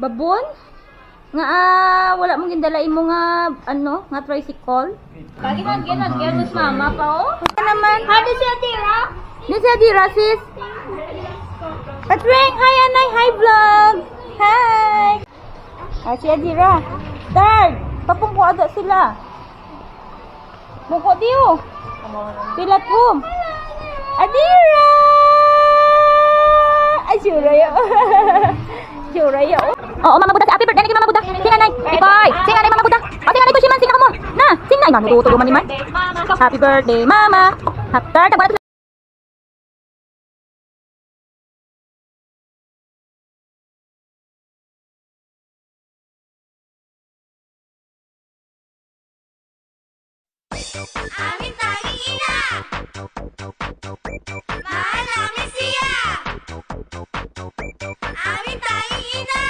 Babon? Nga wala mong gindalain mo nga ano, nga tricycle. Lagi nag-get mama pa oh. Ano naman? Hadi si Atira. Di siya dira sis. Patreng, hi Anay, hi vlog. Hi. Ah, siya dira. Third, papungko ada sila. Mungko diyo. Pilat home. Adira. Ay, suraya. Suraya. Oo, Mama Buddha. Happy birthday ni Mama Buddha. Sing Anay. Ikoy. Sing Anay, Mama Buddha. O, sing Anay ko si Man. Sing ako mo. Na, sing Anay. Manututo man ni Man. Happy birthday, Mama. Third, nagbanat. Amin tanging ina. Mahal namin siya. Amin tanging ina.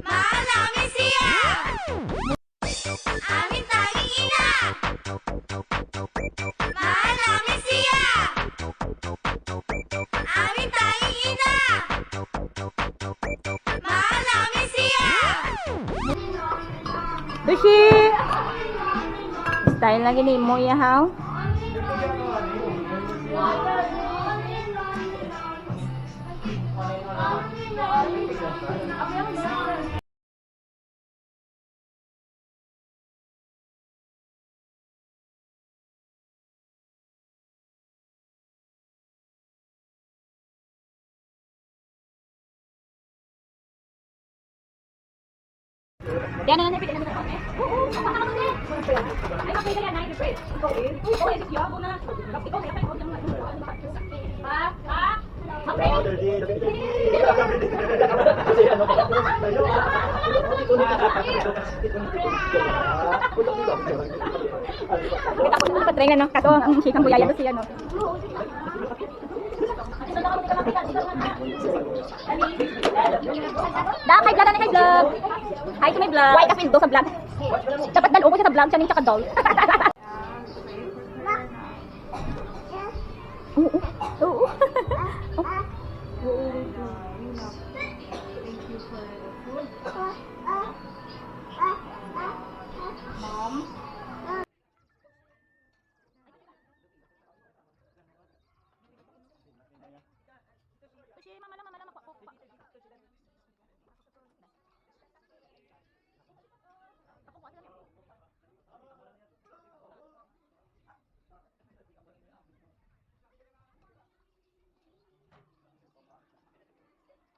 Mahal namin siya. Amin tanging ina. Mahal namin siya. Amin tanging ina. Mahal namin siya. Dushi. Style lagi ni mo ya how? Yan na lang pinag ano. Oo, ay okay kaya na i-break. Oo, ay siya mo na. Ikaw kaya tayo ng Patreng ano, kaso ang sikang buyaya to siya no. Da, kay vlog na kay vlog. Hi to my vlog. Why ka field sa vlog? Dapat dalo ko siya sa vlog, siya ning tsaka doll. Oo. Oo. Mom. Kasi mama lang magpapok.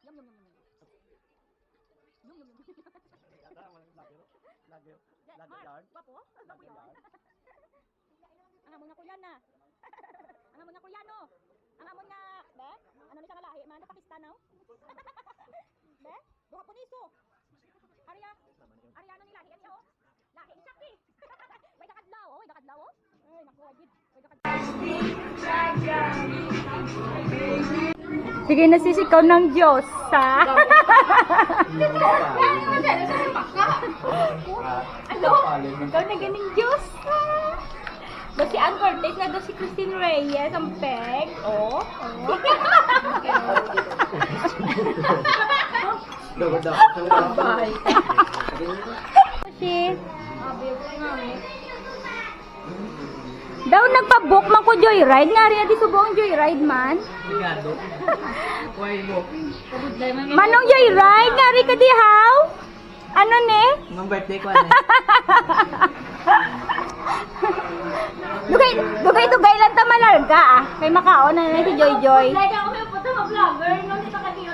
Yum yum yum yum. Yum yum yum. Mark, wapo? Wapo yun. Ang amon nga Korean na. Ang amon nga Koreano. Ang amon nga, be? Ano ni siya nga lahi man? Sa Pakistan now? Be? Duha po niso. Arya. Ariano ni lahi niya oh. Lahi ni Shakti. Way kakadlaw, oh. Way kakadlaw, oh. Ay, naku, wagid. Way kakadlaw. Sige na sisikaw ng Diyos, ha? Ano? Ikaw na ganing Diyos, ha? Do si Ann Cortez na do si Christine Reyes, ang peg. Oh. Si daw nagpa-book man ko joyride nga rin di subong joyride man. Manong joyride nga rin ka di how? Ano ne? Mang birthday ko ano? Dugay lang ta malarga ah. Kay makaon na si Joy Joy. Like ako may puto ka vlogger, no? Dito ka dito